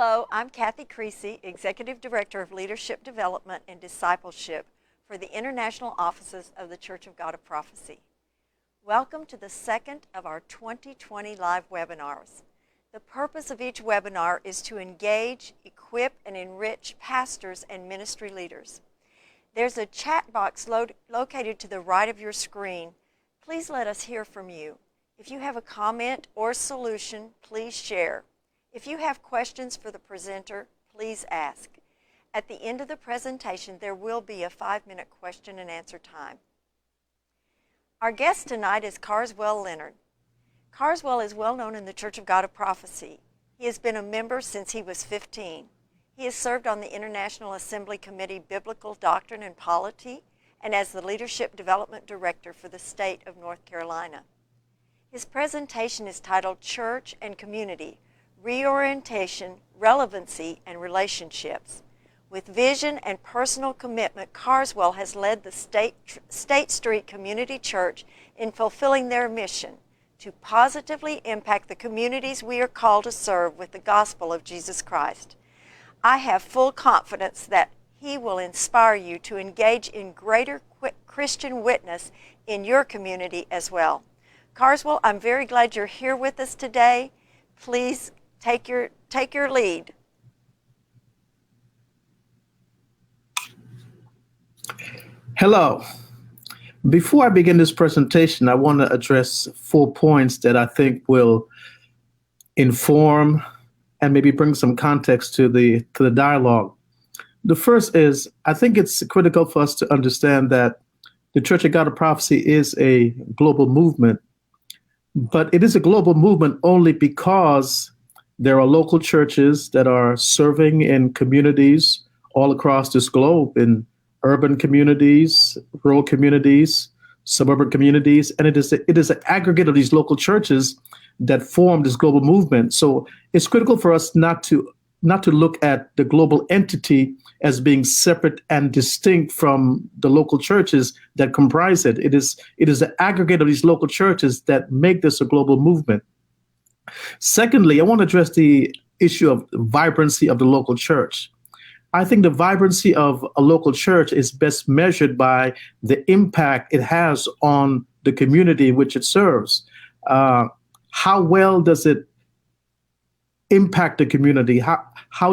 Hello, I'm Kathy Creasy, Executive Director of Leadership Development and Discipleship for the International Offices of the Church of God of Prophecy. Welcome to the second of our 2020 live webinars. The purpose of each webinar is to engage, equip, and enrich pastors and ministry leaders. There's a chat box located to the right of your screen. Please let us hear from you. If you have a comment or solution, please share. If you have questions for the presenter, please ask. At the end of the presentation, there will be a 5-minute question and answer time. Our guest tonight is Carswell Leonard. Carswell is well known in the Church of God of Prophecy. He has been a member since he was 15. He has served on the International Assembly Committee Biblical Doctrine and Polity and as the Leadership Development Director for the state of North Carolina. His presentation is titled Church and Community, Reorientation, Relevancy, and Relationships. With vision and personal commitment, Carswell has led the State Street Community Church in fulfilling their mission to positively impact the communities we are called to serve with the gospel of Jesus Christ. I have full confidence that he will inspire you to engage in greater Christian witness in your community as well. Carswell, I'm very glad you're here with us today. Please take your lead. Hello. Before I begin this presentation, I want to address 4 points that I think will inform and maybe bring some context to the dialogue. The first is, I think it's critical for us to understand that the Church of God of Prophecy is a global movement, but it is a global movement only because there are local churches that are serving in communities all across this globe, in urban communities, rural communities, suburban communities, and it is an aggregate of these local churches that form this global movement. So it's critical for us not to look at the global entity as being separate and distinct from the local churches that comprise it. It is the aggregate of these local churches that make this a global movement. Secondly, I want to address the issue of vibrancy of the local church. I think the vibrancy of a local church is best measured by the impact it has on the community in which it serves. How well does it impact the community? How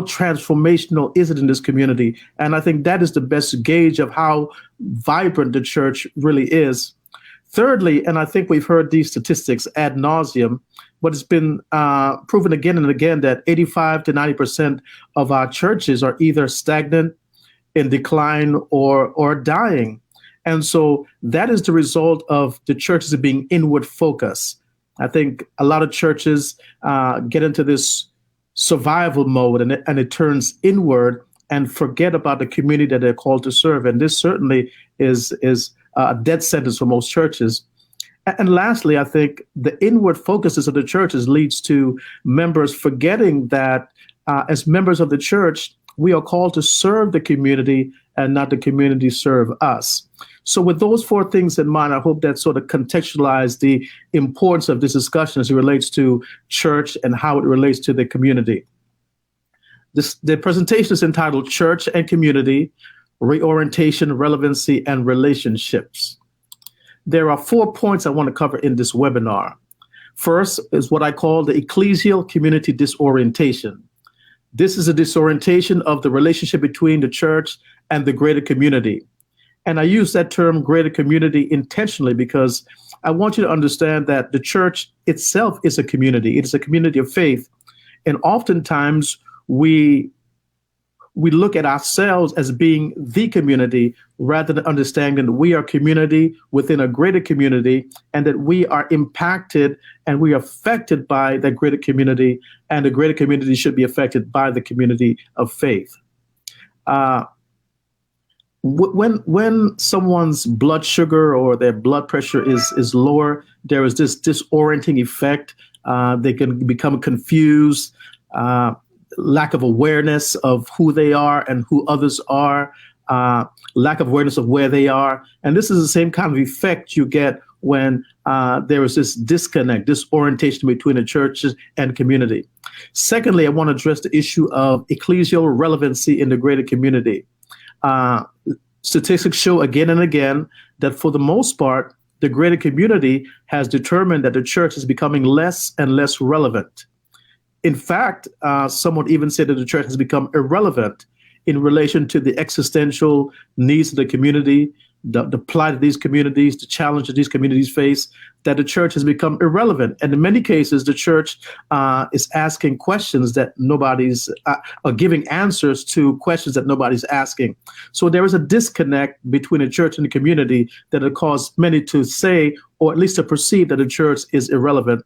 transformational is it in this community? And I think that is the best gauge of how vibrant the church really is. Thirdly, and I think we've heard these statistics ad nauseum, but it's been proven again and again that 85 to 90% of our churches are either stagnant, in decline, or dying. And so that is the result of the churches being inward focused. I think a lot of churches get into this survival mode and it turns inward and forget about the community that they're called to serve. And this certainly is a death sentence for most churches. And lastly, I think the inward focuses of the churches leads to members forgetting that as members of the church, we are called to serve the community and not the community serve us. So with those 4 things in mind, I hope that sort of contextualize the importance of this discussion as it relates to church and how it relates to the community. The presentation is entitled Church and Community, Reorientation, Relevancy, and Relationships. There are 4 points I want to cover in this webinar. First is what I call the ecclesial community disorientation. This is a disorientation of the relationship between the church and the greater community. And I use that term greater community intentionally because I want you to understand that the church itself is a community. It is a community of faith. And oftentimes we look at ourselves as being the community rather than understanding that we are community within a greater community and that we are impacted and we are affected by that greater community, and the greater community should be affected by the community of faith. When someone's blood sugar or their blood pressure is lower, there is this disorienting effect. They can become confused, lack of awareness of who they are and who others are, lack of awareness of where they are. And this is the same kind of effect you get when there is this disconnect, disorientation between the churches and community. Secondly, I want to address the issue of ecclesial relevancy in the greater community. Statistics show again and again that for the most part, the greater community has determined that the church is becoming less and less relevant. In fact, some would even say that the church has become irrelevant in relation to the existential needs of the community, the plight of these communities, the challenges these communities face, that the church has become irrelevant. And in many cases, the church is asking questions that nobody's, or giving answers to questions that nobody's asking. So there is a disconnect between the church and the community that has caused many to say, or at least to perceive, that the church is irrelevant.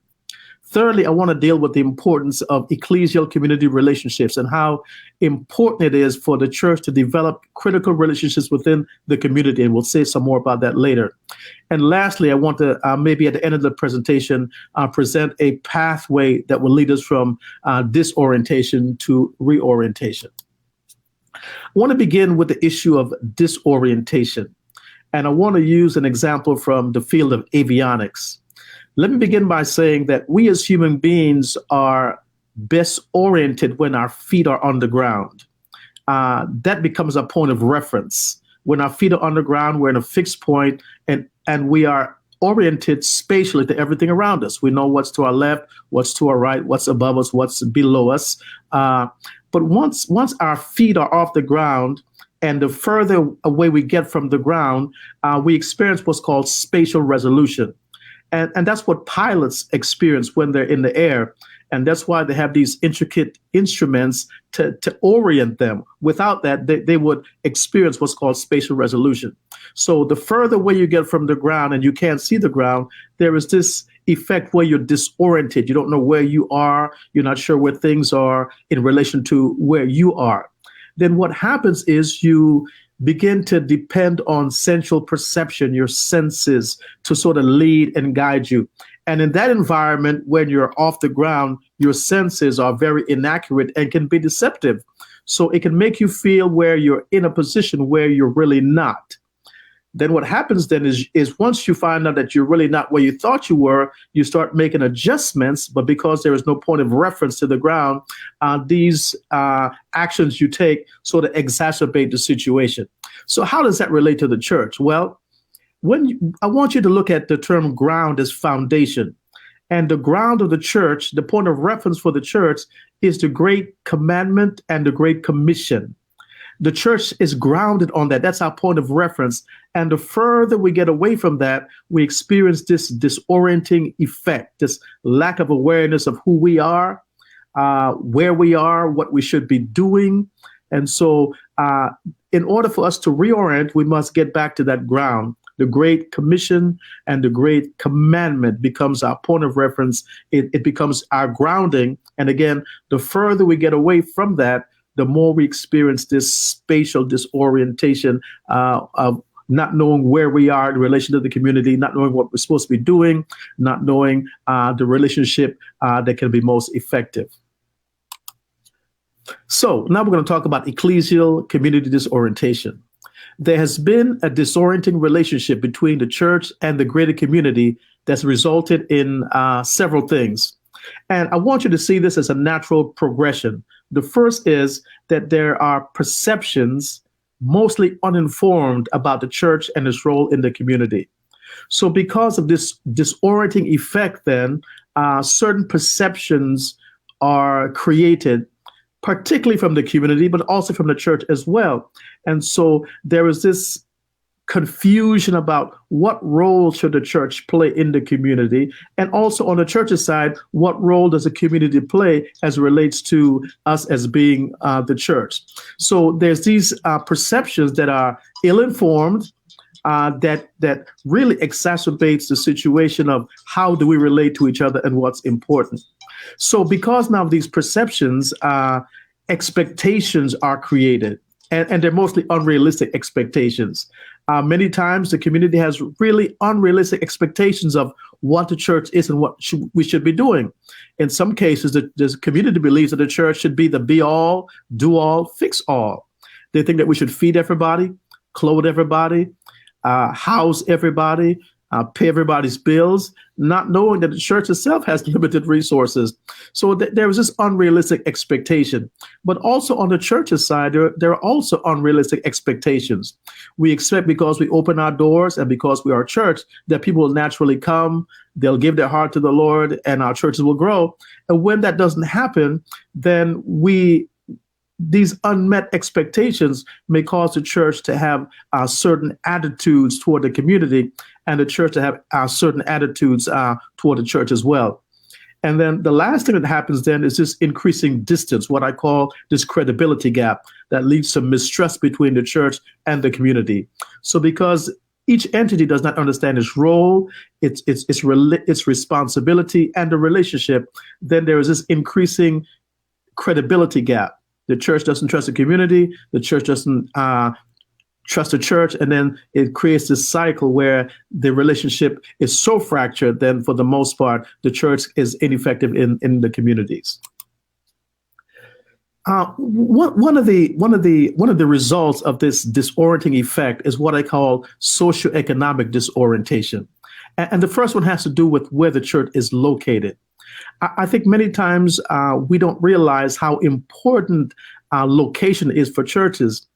Thirdly, I want to deal with the importance of ecclesial community relationships and how important it is for the church to develop critical relationships within the community. And we'll say some more about that later. And lastly, I want to maybe at the end of the presentation, present a pathway that will lead us from disorientation to reorientation. I want to begin with the issue of disorientation. And I want to use an example from the field of avionics. Let me begin by saying that we as human beings are best oriented when our feet are on the ground. That becomes a point of reference. When our feet are on the ground, we're in a fixed point, and we are oriented spatially to everything around us. We know what's to our left, what's to our right, what's above us, what's below us. But once our feet are off the ground, and the further away we get from the ground, we experience what's called spatial resolution. And that's what pilots experience when they're in the air. And that's why they have these intricate instruments to orient them. Without that, they would experience what's called spatial resolution. So the further away you get from the ground and you can't see the ground, there is this effect where you're disoriented. You don't know where you are. You're not sure where things are in relation to where you are. Then what happens is you begin to depend on sensual perception, your senses, to sort of lead and guide you. And in that environment, when you're off the ground, your senses are very inaccurate and can be deceptive. So it can make you feel where you're in a position where you're really not. Then what happens then is once you find out that you're really not where you thought you were, you start making adjustments. But because there is no point of reference to the ground, these actions you take sort of exacerbate the situation. So how does that relate to the church? Well, I want you to look at the term ground as foundation. And the ground of the church, the point of reference for the church, is the Great Commandment and the Great Commission. The church is grounded on that. That's our point of reference. And the further we get away from that, we experience this disorienting effect, this lack of awareness of who we are, where we are, what we should be doing. And so in order for us to reorient, we must get back to that ground. The Great Commission and the Great Commandment becomes our point of reference. It becomes our grounding. And again, the further we get away from that, the more we experience this spatial disorientation of not knowing where we are in relation to the community, not knowing what we're supposed to be doing, not knowing the relationship that can be most effective. So now we're going to talk about ecclesial community disorientation. There has been a disorienting relationship between the church and the greater community that's resulted in several things. And I want you to see this as a natural progression. The first is that there are perceptions, mostly uninformed, about the church and its role in the community. So because of this disorienting effect, then certain perceptions are created, particularly from the community, but also from the church as well. And so there is this confusion about what role should the church play in the community, and also on the church's side, what role does the community play as it relates to us as being the church. So there's these perceptions that are ill-informed, that really exacerbates the situation of how do we relate to each other and what's important. So because now of these perceptions, expectations are created, and they're mostly unrealistic expectations. Many times the community has really unrealistic expectations of what the church is and what we should be doing. In some cases, the community believes that the church should be the be-all, do-all, fix-all. They think that we should feed everybody, clothe everybody, house everybody, pay everybody's bills, not knowing that the church itself has limited resources. So there was this unrealistic expectation. But also on the church's side, there are also unrealistic expectations. We expect because we open our doors and because we are a church that people will naturally come, they'll give their heart to the Lord, and our churches will grow. And when that doesn't happen, then these unmet expectations may cause the church to have certain attitudes toward the community, and the church to have certain attitudes toward the church as well. And then the last thing that happens then is this increasing distance, what I call this credibility gap that leads to mistrust between the church and the community. So because each entity does not understand its role, its responsibility, and the relationship, then there is this increasing credibility gap. The church doesn't trust the community, the church doesn't trust the church, and then it creates this cycle where the relationship is so fractured, then for the most part, the church is ineffective in the communities. One of the results of this disorienting effect is what I call socioeconomic disorientation. And the first one has to do with where the church is located. I think many times we don't realize how important location is for churches.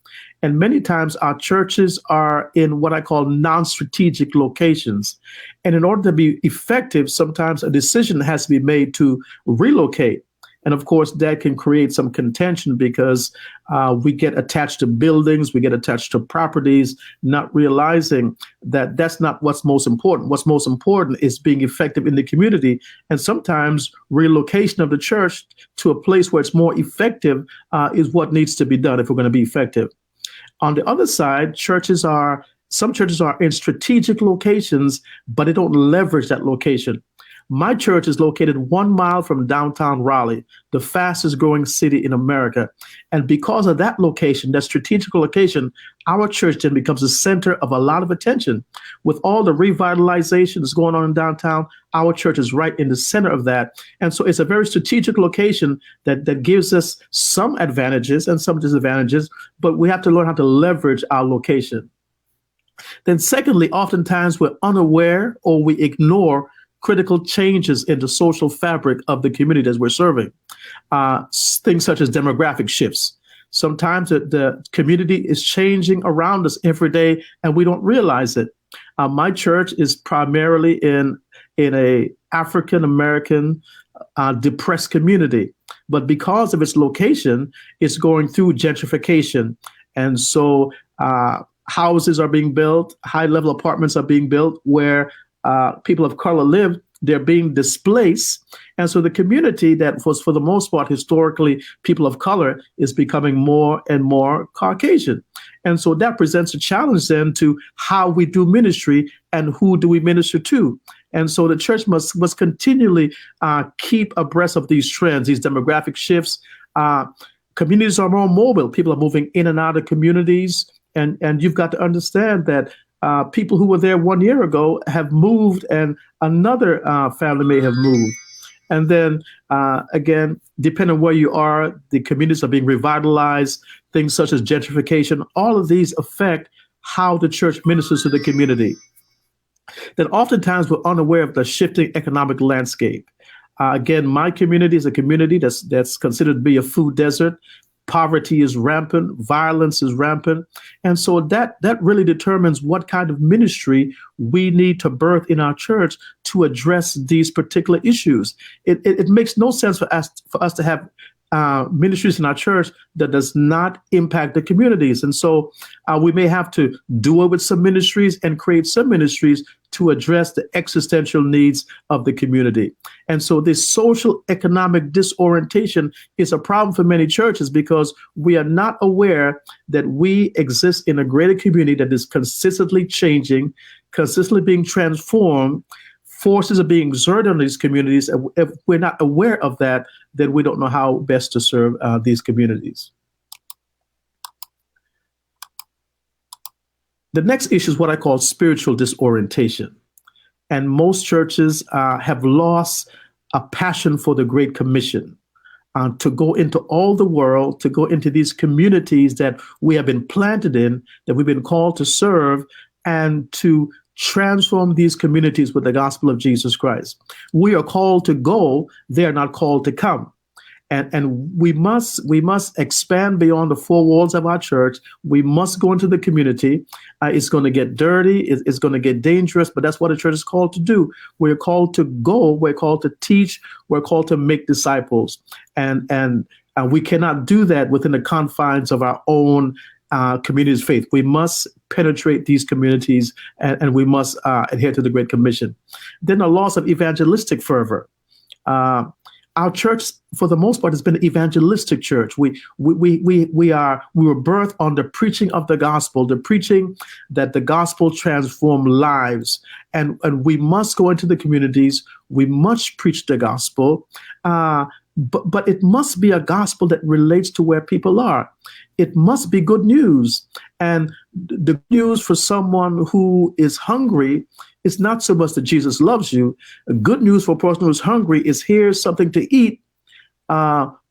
And many times our churches are in what I call non-strategic locations. And in order to be effective, sometimes a decision has to be made to relocate. And of course, that can create some contention because we get attached to buildings, we get attached to properties, not realizing that that's not what's most important. What's most important is being effective in the community. And sometimes relocation of the church to a place where it's more effective is what needs to be done if we're going to be effective. On the other side, some churches are in strategic locations, but they don't leverage that location. My church is located 1 mile from downtown Raleigh, the fastest growing city in America. And because of that location, that strategic location, our church then becomes the center of a lot of attention. With all the revitalization that's going on in downtown, our church is right in the center of that. And so it's a very strategic location that gives us some advantages and some disadvantages, but we have to learn how to leverage our location. Then secondly, oftentimes we're unaware or we ignore critical changes in the social fabric of the community that we're serving. Things such as demographic shifts. Sometimes the community is changing around us every day and we don't realize it. My church is primarily in a African American depressed community, but because of its location, it's going through gentrification. And so houses are being built, high level apartments are being built where people of color live, they're being displaced. And so the community that was, for the most part, historically people of color is becoming more and more Caucasian. And so that presents a challenge then to how we do ministry and who do we minister to. And so the church must continually keep abreast of these trends, these demographic shifts. Communities are more mobile. People are moving in and out of communities. And you've got to understand that people who were there 1 year ago have moved and another family may have moved. And then again, depending on where you are, the communities are being revitalized, things such as gentrification, all of these affect how the church ministers to the community. Then oftentimes we're unaware of the shifting economic landscape. Again, my community is a community that's considered to be a food desert. Poverty is rampant, violence is rampant. And so that really determines what kind of ministry we need to birth in our church to address these particular issues. It makes no sense for us to have ministries in our church that does not impact the communities. And so we may have to do it with some ministries and create some ministries to address the existential needs of the community. And so this social economic disorientation is a problem for many churches because we are not aware that we exist in a greater community that is consistently changing, consistently being transformed. Forces are being exerted on these communities. And if we're not aware of that, then we don't know how best to serve these communities. The next issue is what I call spiritual disorientation. And most churches have lost a passion for the Great Commission, to go into all the world, to go into these communities that we have been planted in, that we've been called to serve, and to transform these communities with the gospel of Jesus Christ. We are called to go, they are not called to come. And we must expand beyond the four walls of our church. We must go into the community. It's going to get dirty. It's going to get dangerous, but that's what a church is called to do. We're called to go. We're called to teach. We're called to make disciples. And we cannot do that within the confines of our own community's faith. We must penetrate these communities, and we must adhere to the Great Commission. Then the loss of evangelistic fervor. Our church, for the most part, has been an evangelistic church. We were birthed on the preaching of the gospel, the preaching that the gospel transform lives, and we must go into the communities. We must preach the gospel, but it must be a gospel that relates to where people are. It must be good news, and the news for someone who is hungry. It's not so much that Jesus loves you. Good news for a person who's hungry is here's something to eat.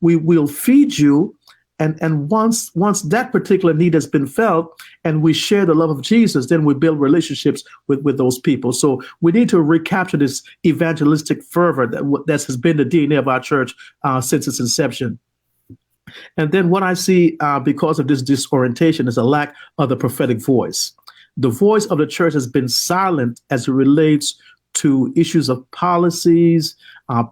We will feed you. And once that particular need has been felt and we share the love of Jesus, then we build relationships with those people. So we need to recapture this evangelistic fervor that has been the DNA of our church since its inception. And then what I see because of this disorientation is a lack of the prophetic voice. The voice of the church has been silent as it relates to issues of policies,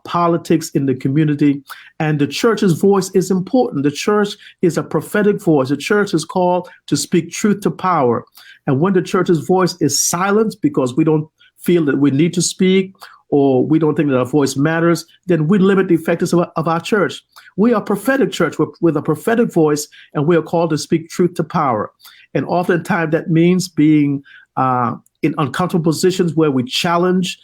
politics in the community. And the church's voice is important. The church is a prophetic voice. The church is called to speak truth to power. And when the church's voice is silenced because we don't feel that we need to speak, or we don't think that our voice matters, then we limit the effectiveness of our church. We are a prophetic church with a prophetic voice, and we are called to speak truth to power. And oftentimes that means being in uncomfortable positions where we challenge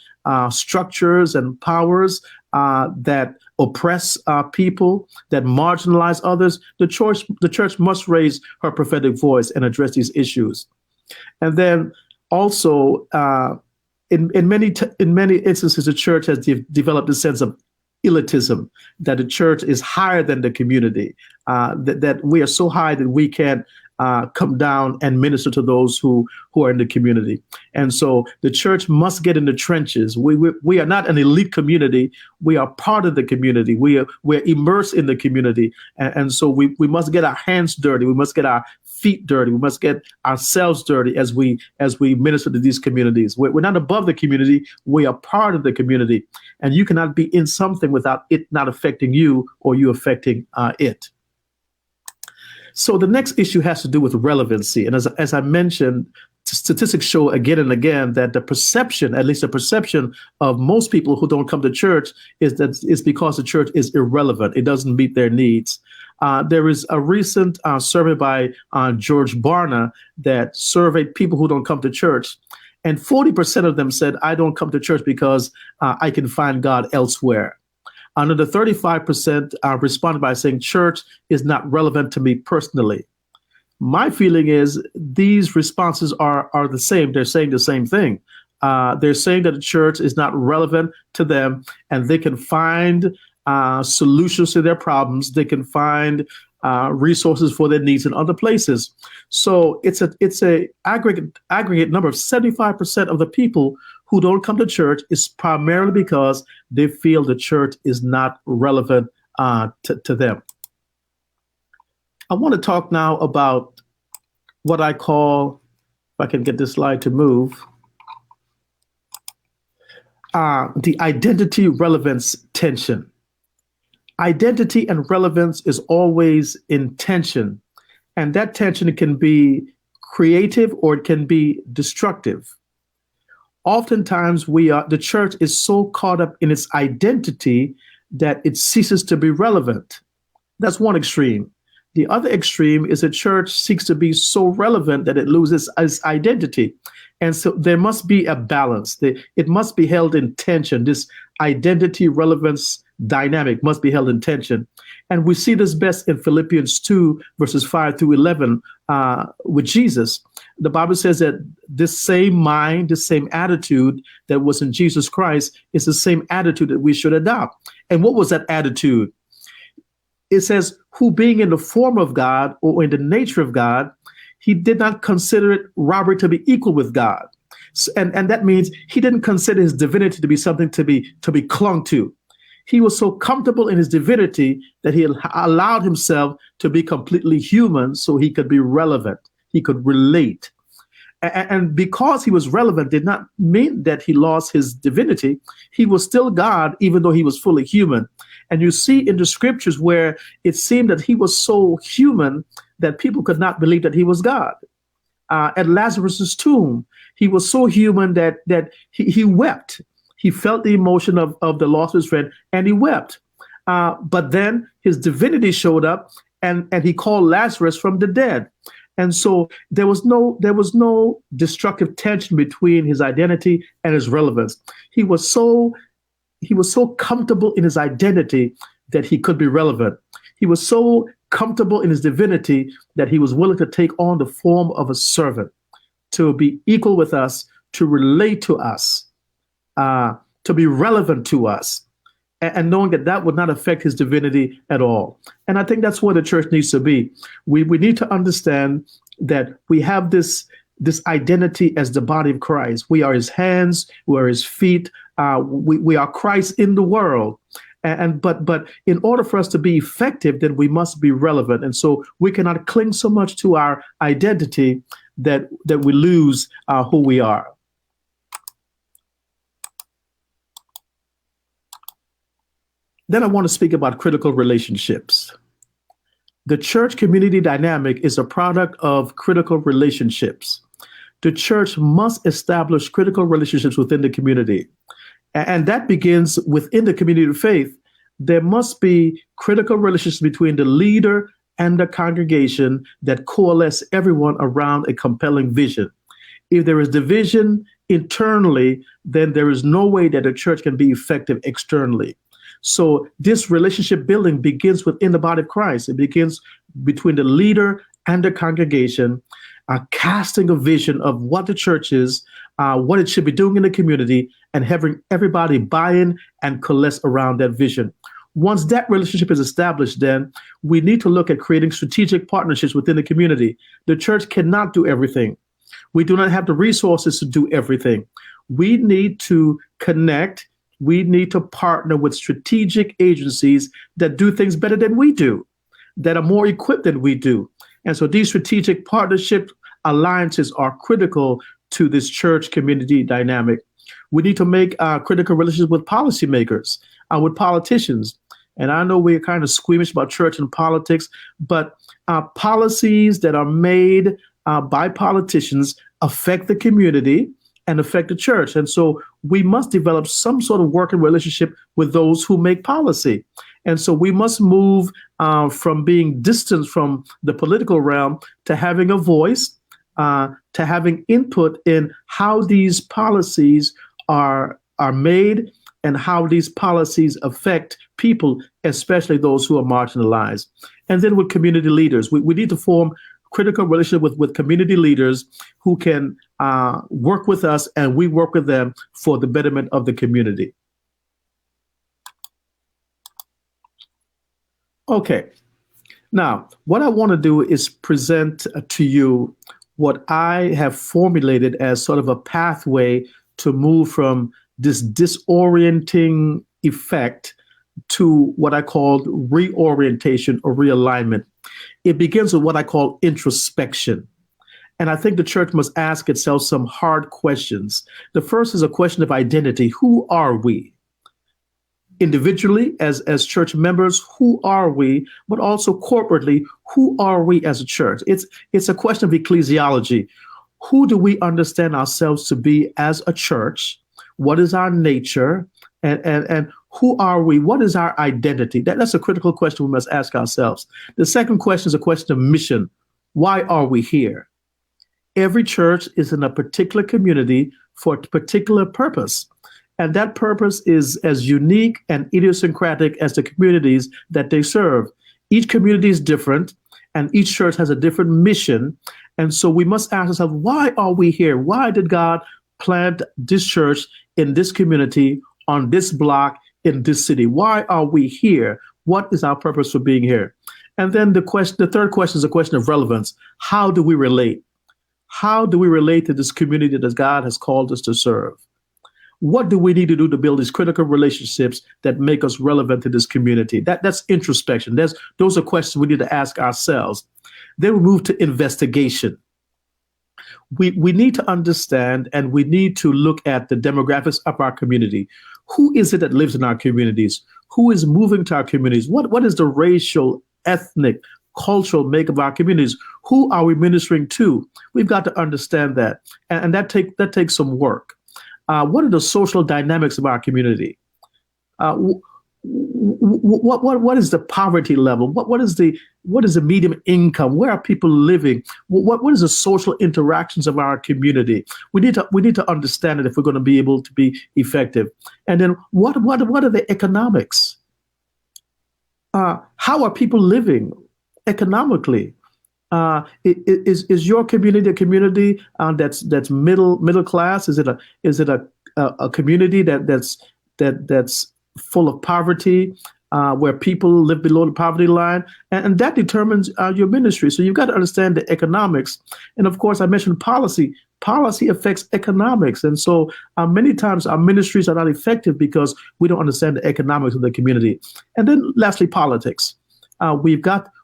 structures and powers that oppress people, that marginalize others. The church must raise her prophetic voice and address these issues. And then also, in many instances, the church has developed a sense of elitism, that the church is higher than the community, that we are so high that we can't come down and minister to those who are in the community. And so the church must get in the trenches. We are not an elite community. We are part of the community. We're immersed in the community. And so we must get our hands dirty. We must get our feet dirty. We must get ourselves dirty as we minister to these communities. We're not above the community. We are part of the community. And you cannot be in something without it not affecting you or you affecting it. So the next issue has to do with relevancy. And as I mentioned, statistics show again and again that the perception, at least the perception of most people who don't come to church is because the church is irrelevant. It doesn't meet their needs. There is a recent survey by George Barna that surveyed people who don't come to church. And 40% of them said, I don't come to church because I can find God elsewhere. Another 35% responded by saying church is not relevant to me personally. My feeling is these responses are the same. They're saying the same thing. They're saying that the church is not relevant to them, and they can find solutions to their problems. They can find resources for their needs in other places. So it's a aggregate number of 75% of the people who don't come to church is primarily because they feel the church is not relevant to them. I want to talk now about what I call, if I can get this slide to move, the identity relevance tension. Identity and relevance is always in tension, and that tension can be creative or it can be destructive. Oftentimes the church is so caught up in its identity that it ceases to be relevant. That's one extreme. The other extreme is a church seeks to be so relevant that it loses its identity. And so there must be a balance. It must be held in tension. This identity relevance dynamic must be held in tension. And we see this best in Philippians 2, verses 5 through 11 with Jesus. The Bible says that this same mind, this same attitude that was in Jesus Christ is the same attitude that we should adopt. And what was that attitude? It says, who being in the form of God or in the nature of God, he did not consider it robbery to be equal with God. And that means he didn't consider his divinity to be something to be clung to. He was so comfortable in his divinity that he allowed himself to be completely human so he could be relevant. He could relate. And because he was relevant did not mean that he lost his divinity. He was still God, even though he was fully human. And you see in the scriptures where it seemed that he was so human that people could not believe that he was God. At Lazarus's tomb, he was so human that he wept. He felt the emotion of the loss of his friend, and he wept. But then his divinity showed up, and he called Lazarus from the dead. And so there was no destructive tension between his identity and his relevance. He was so comfortable in his identity that he could be relevant. He was so comfortable in his divinity that he was willing to take on the form of a servant, to be equal with us, to relate to us, to be relevant to us, and knowing that would not affect his divinity at all. And I think that's where the church needs to be. We need to understand that we have this identity as the body of Christ. We are his hands, we are his feet, we are Christ in the world. But in order for us to be effective, then we must be relevant. And so we cannot cling so much to our identity that we lose who we are. Then I want to speak about critical relationships. The church community dynamic is a product of critical relationships. The church must establish critical relationships within the community. And that begins within the community of faith. There must be critical relationships between the leader and the congregation that coalesce everyone around a compelling vision. If there is division internally, then there is no way that the church can be effective externally. So this relationship building begins within the body of Christ. It begins between the leader and the congregation, casting a vision of what the church is, what it should be doing in the community, and having everybody buy in and coalesce around that vision. Once that relationship is established, then we need to look at creating strategic partnerships within the community. The church cannot do everything. We do not have the resources to do everything. We need to connect. We need to partner with strategic agencies that do things better than we do, that are more equipped than we do. And so these strategic partnership alliances are critical to this church community dynamic. We need to make critical relationships with policymakers, with politicians. And I know we're kind of squeamish about church and politics, but policies that are made by politicians affect the community and affect the church. And so we must develop some sort of working relationship with those who make policy. And so we must move from being distant from the political realm to having a voice, to having input in how these policies are made and how these policies affect people, especially those who are marginalized. And then with community leaders, we need to form critical relationship with community leaders who can work with us and we work with them for the betterment of the community. Okay, now what I want to do is present to you what I have formulated as sort of a pathway to move from this disorienting effect to what I call reorientation or realignment. It begins with what I call introspection. And I think the church must ask itself some hard questions. The first is a question of identity. Who are we? Individually, as church members, who are we? But also corporately, who are we as a church? It's a question of ecclesiology. Who do we understand ourselves to be as a church? What is our nature? And who are we? What is our identity? That's a critical question we must ask ourselves. The second question is a question of mission. Why are we here? Every church is in a particular community for a particular purpose. And that purpose is as unique and idiosyncratic as the communities that they serve. Each community is different, and each church has a different mission. And so we must ask ourselves, why are we here? Why did God plant this church in this community, on this block, in this city? Why are we here? What is our purpose for being here? And then the third question is a question of relevance. How do we relate? How do we relate to this community that God has called us to serve? What do we need to do to build these critical relationships that make us relevant to this community? That's introspection. Those are questions we need to ask ourselves. Then we move to investigation. We need to understand and we need to look at the demographics of our community. Who is it that lives in our communities? Who is moving to our communities? What is the racial, ethnic, cultural makeup of our communities? Who are we ministering to? We've got to understand that. And that takes some work. What are the social dynamics of our community? What is the poverty level? What is the medium income? Where are people living? What is the social interactions of our community? We need to understand it if we're going to be able to be effective. And then what are the economics? How are people living economically? Is your community a community that's middle class? Is it a community that's full of poverty, where people live below the poverty line, and that determines your ministry. So you've got to understand the economics, and of course I mentioned policy. Policy affects economics, and so many times our ministries are not effective because we don't understand the economics of the community. And then lastly, politics.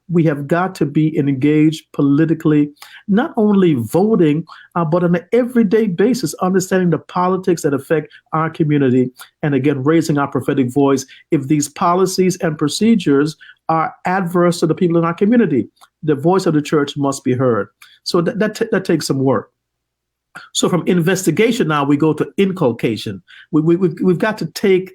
We have got to be engaged politically, not only voting, but on an everyday basis, understanding the politics that affect our community, and again, raising our prophetic voice if these policies and procedures are adverse to the people in our community. The voice of the church must be heard. So that takes some work. So from investigation now we go to inculcation. We've got to take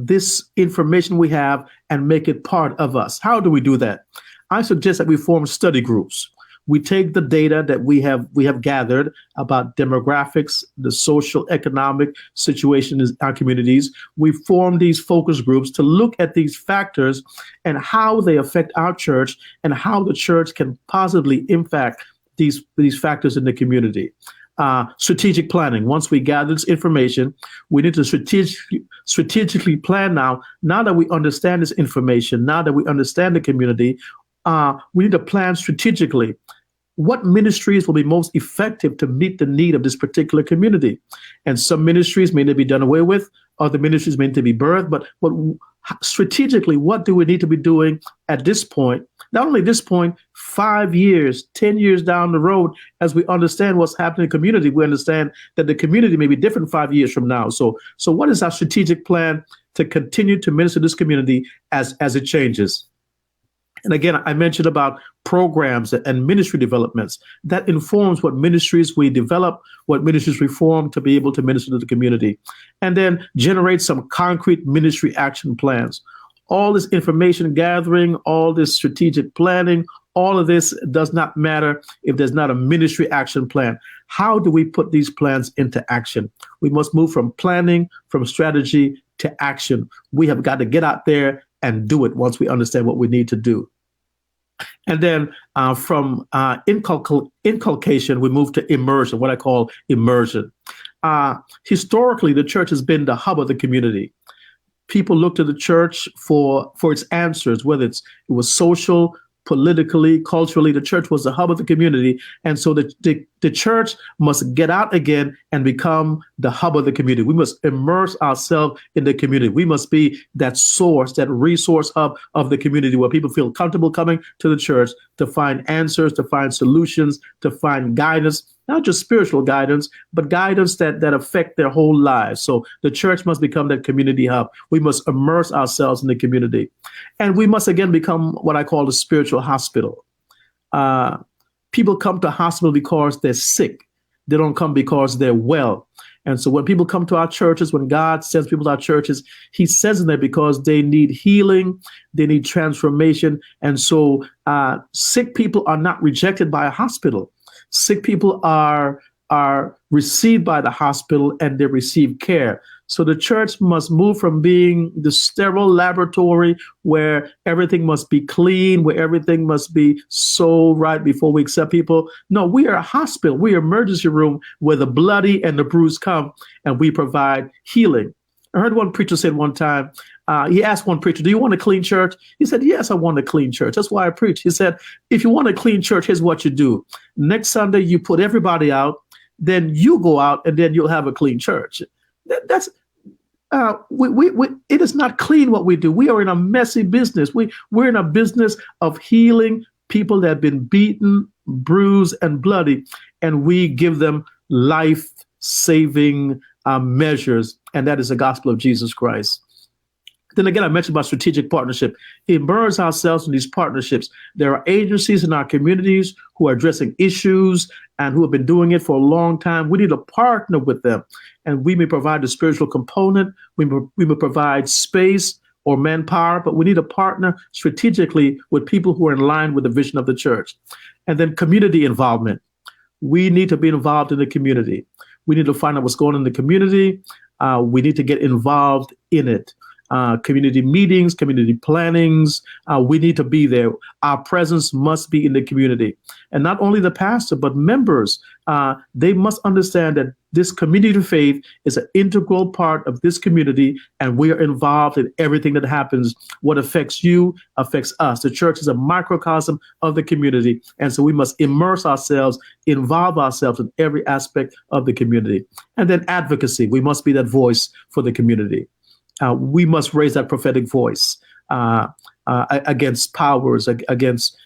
this information we have and make it part of us. How do we do that? I suggest that we form study groups. We take the data that we have gathered about demographics, the social economic situation in our communities. We form these focus groups to look at these factors and how they affect our church and how the church can positively impact these factors in the community. Strategic planning. Once we gather this information, we need to strategically plan now. Now that we understand this information, now that we understand the community, we need to plan strategically. What ministries will be most effective to meet the need of this particular community? And some ministries may need to be done away with, other ministries may need to be birthed, but strategically, what do we need to be doing at this point? Not only this point, 5 years, 10 years down the road, as we understand what's happening in the community, we understand that the community may be different 5 years from now. So what is our strategic plan to continue to minister to this community as it changes? And again, I mentioned about programs and ministry developments. That informs what ministries we develop, what ministries we form to be able to minister to the community. And then generate some concrete ministry action plans. All this information gathering, all this strategic planning, all of this does not matter if there's not a ministry action plan. How do we put these plans into action? We must move from planning, from strategy to action. We have got to get out there and do it once we understand what we need to do. And then from inculcation, we move to immersion, what I call immersion. Historically, the church has been the hub of the community. People look to the church for its answers, whether it was social, politically, culturally. The church was the hub of the community. And so the church must get out again and become the hub of the community. We must immerse ourselves in the community. We must be that source, that resource hub of the community where people feel comfortable coming to the church to find answers, to find solutions, to find guidance, not just spiritual guidance, but guidance that affect their whole lives. So the church must become that community hub. We must immerse ourselves in the community. And we must again become what I call the spiritual hospital. People come to hospital because they're sick. They don't come because they're well. And so when people come to our churches, when God sends people to our churches, he sends them there because they need healing, they need transformation. And so sick people are not rejected by a hospital. Sick people are received by the hospital and they receive care. So the church must move from being the sterile laboratory where everything must be clean, where everything must be so right before we accept people. No, we are a hospital. We are an emergency room where the bloody and the bruised come and we provide healing. I heard one preacher said one time, he asked one preacher, do you want a clean church? He said, yes, I want a clean church. That's why I preach. He said, if you want a clean church, here's what you do. Next Sunday, you put everybody out, then you go out, and then you'll have a clean church. That's it is not clean what we do. We are in a messy business. We're in a business of healing people that have been beaten, bruised, and bloody, and we give them life-saving measures, and that is the gospel of Jesus Christ. Then again, I mentioned about strategic partnership. Immerse ourselves in these partnerships. There are agencies in our communities who are addressing issues and who have been doing it for a long time. We need to partner with them, and we may provide the spiritual component. We may provide space or manpower, but we need to partner strategically with people who are in line with the vision of the church. And then community involvement. We need to be involved in the community. We need to find out what's going on in the community. We need to get involved in it. Community meetings, community plannings. We need to be there. Our presence must be in the community. And not only the pastor, but members. They must understand that this community of faith is an integral part of this community, and we are involved in everything that happens. What affects you affects us. The church is a microcosm of the community, and so we must immerse ourselves, involve ourselves in every aspect of the community. And then advocacy. We must be that voice for the community. We must raise that prophetic voice against powers, against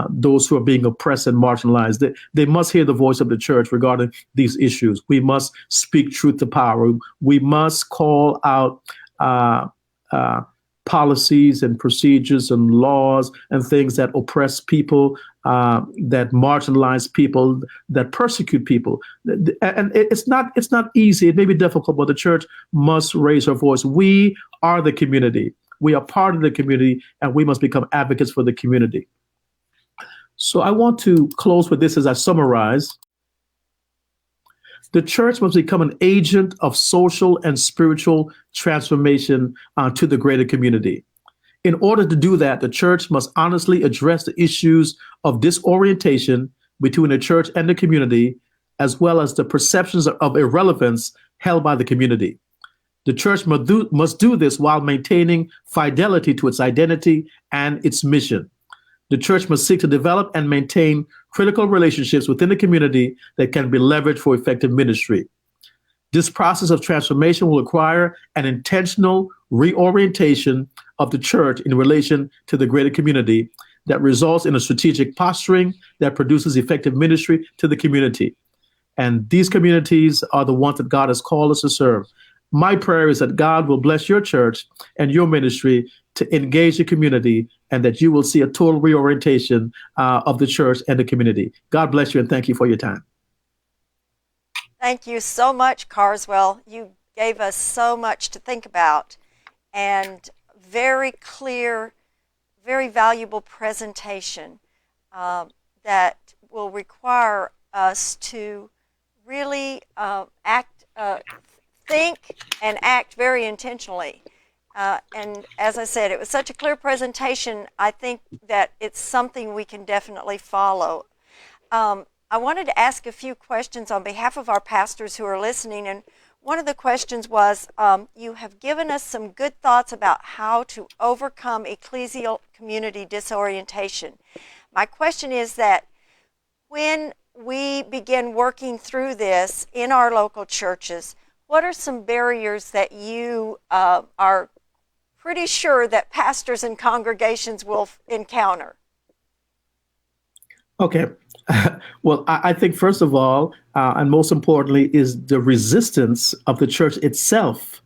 those who are being oppressed and marginalized. They must hear the voice of the church regarding these issues. We must speak truth to power. We must call out policies and procedures and laws and things that oppress people, that marginalize people, that persecute people. And it's not easy. It may be difficult, but the church must raise her voice. We are the community. We are part of the community, and we must become advocates for the community. So I want to close with this as I summarize. The church must become an agent of social and spiritual transformation to the greater community. In order to do that, the church must honestly address the issues of disorientation between the church and the community, as well as the perceptions of irrelevance held by the community. The church must do this while maintaining fidelity to its identity and its mission. The church must seek to develop and maintain critical relationships within the community that can be leveraged for effective ministry. This process of transformation will require an intentional reorientation of the church in relation to the greater community that results in a strategic posturing that produces effective ministry to the community. And these communities are the ones that God has called us to serve. My prayer is that God will bless your church and your ministry to engage the community, and that you will see a total reorientation of the church and the community. God bless you, and thank you for your time. Thank you so much, Carswell. You gave us so much to think about, and very clear, very valuable presentation that will require us to really think and act very intentionally. And as I said, it was such a clear presentation. I think that it's something we can definitely follow. I wanted to ask a few questions on behalf of our pastors who are listening. And one of the questions was, you have given us some good thoughts about how to overcome ecclesial community disorientation. My question is that when we begin working through this in our local churches, what are some barriers that you are pretty sure that pastors and congregations will encounter? Okay. Well, I think first of all, and most importantly, is the resistance of the church itself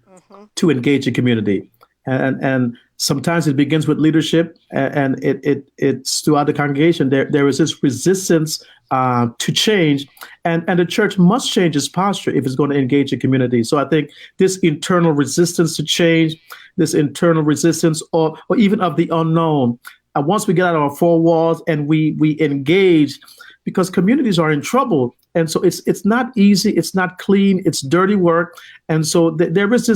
to engage the community. And sometimes it begins with leadership, and it's throughout the congregation. There is this resistance to change, and the church must change its posture if it's going to engage the community. So I think this internal resistance to change, this internal resistance or even of the unknown, once we get out of our four walls and we engage, because communities are in trouble. And so it's not easy, it's not clean, it's dirty work. And so there is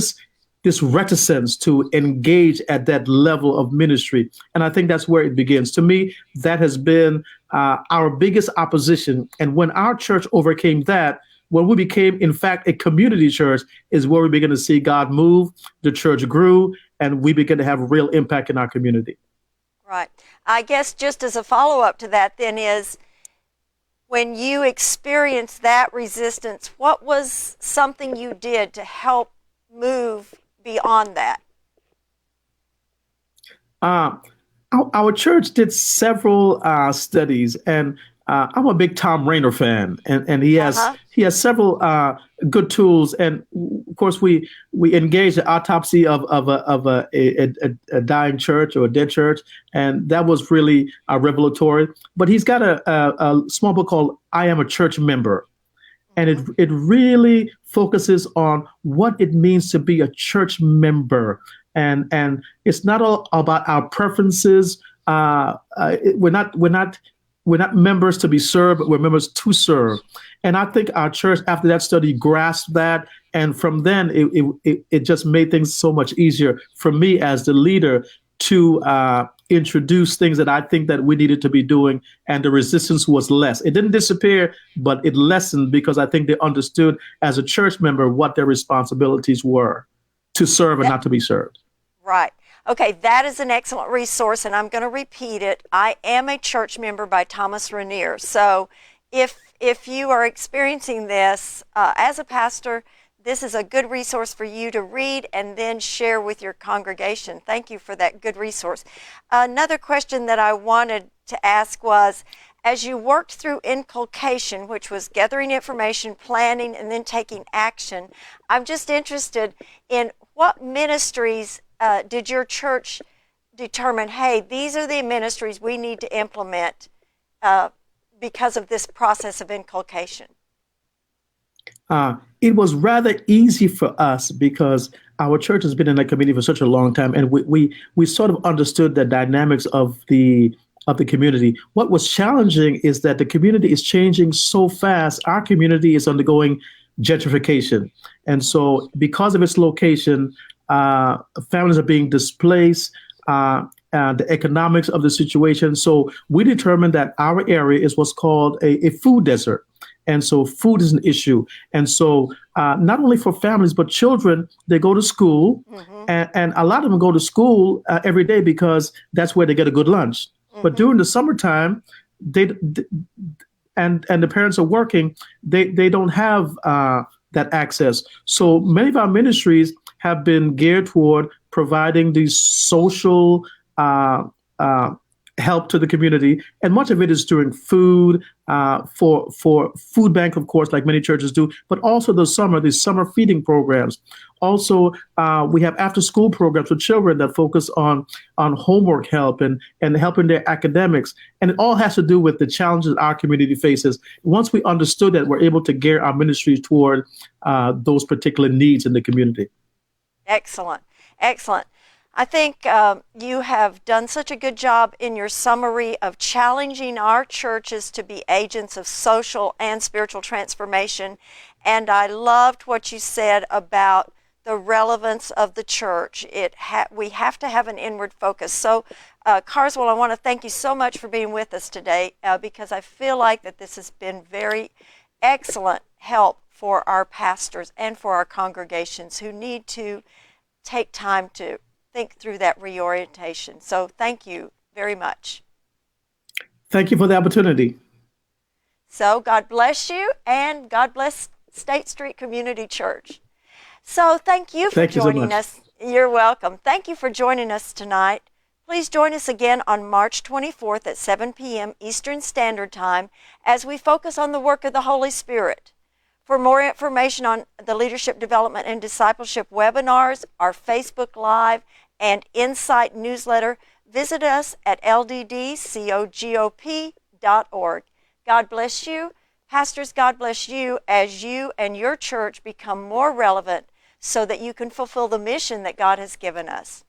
this reticence to engage at that level of ministry. And I think that's where it begins. To me, that has been our biggest opposition. And when our church overcame that, when we became, in fact, a community church is where we began to see God move, the church grew, and we began to have a real impact in our community. Right. I guess just as a follow-up to that then is, when you experienced that resistance, what was something you did to help move beyond that? Our church did several studies, and I'm a big Tom Rainer fan, and he has several good tools. And of course, we engaged the autopsy of a dying church or a dead church, and that was really revelatory. But he's got a small book called "I Am a Church Member." And it really focuses on what it means to be a church member. And it's not all about our preferences. We're not members to be served, but we're members to serve. And I think our church, after that study, grasped that. And from then, it just made things so much easier for me as the leader to introduce things that I think that we needed to be doing, and the resistance was less. It didn't disappear, but it lessened because I think they understood as a church member what their responsibilities were to serve and not to be served. Right. Okay, that is an excellent resource, and I'm going to repeat it. I Am a Church Member by Thomas Rainer. So if you are experiencing this as a pastor, this is a good resource for you to read and then share with your congregation. Thank you for that good resource. Another question that I wanted to ask was, as you worked through inculcation, which was gathering information, planning, and then taking action, I'm just interested in what ministries did your church determine, hey, these are the ministries we need to implement because of this process of inculcation? It was rather easy for us because our church has been in the community for such a long time, and we sort of understood the dynamics of the community. What was challenging is that the community is changing so fast. Our community is undergoing gentrification, and so because of its location, families are being displaced. The economics of the situation. So we determined that our area is what's called a food desert. And so food is an issue. And so not only for families, but children, they go to school, and a lot of them go to school every day because that's where they get a good lunch. But during the summertime, and the parents are working, they don't have that access. So many of our ministries have been geared toward providing these social help to the community, and much of it is doing food for food bank, of course, like many churches do, but also these summer feeding programs. Also, we have after school programs for children that focus on homework help and helping their academics, and it all has to do with the challenges our community faces. Once we understood that, we're able to gear our ministries toward those particular needs in the community. Excellent. I think you have done such a good job in your summary of challenging our churches to be agents of social and spiritual transformation. And I loved what you said about the relevance of the church. We have to have an inward focus. So, Carswell, I want to thank you so much for being with us today because I feel like that this has been very excellent help for our pastors and for our congregations who need to take time to think through that reorientation. So thank you very much. Thank you for the opportunity. So God bless you, and God bless State Street Community Church. So thank you for joining us. You're welcome. Thank you for joining us tonight. Please join us again on March 24th at 7 p.m. Eastern Standard Time as we focus on the work of the Holy Spirit. For more information on the Leadership Development and Discipleship webinars, our Facebook Live, and Insight newsletter, visit us at lddcogop.org. God bless you. Pastors, God bless you as you and your church become more relevant so that you can fulfill the mission that God has given us.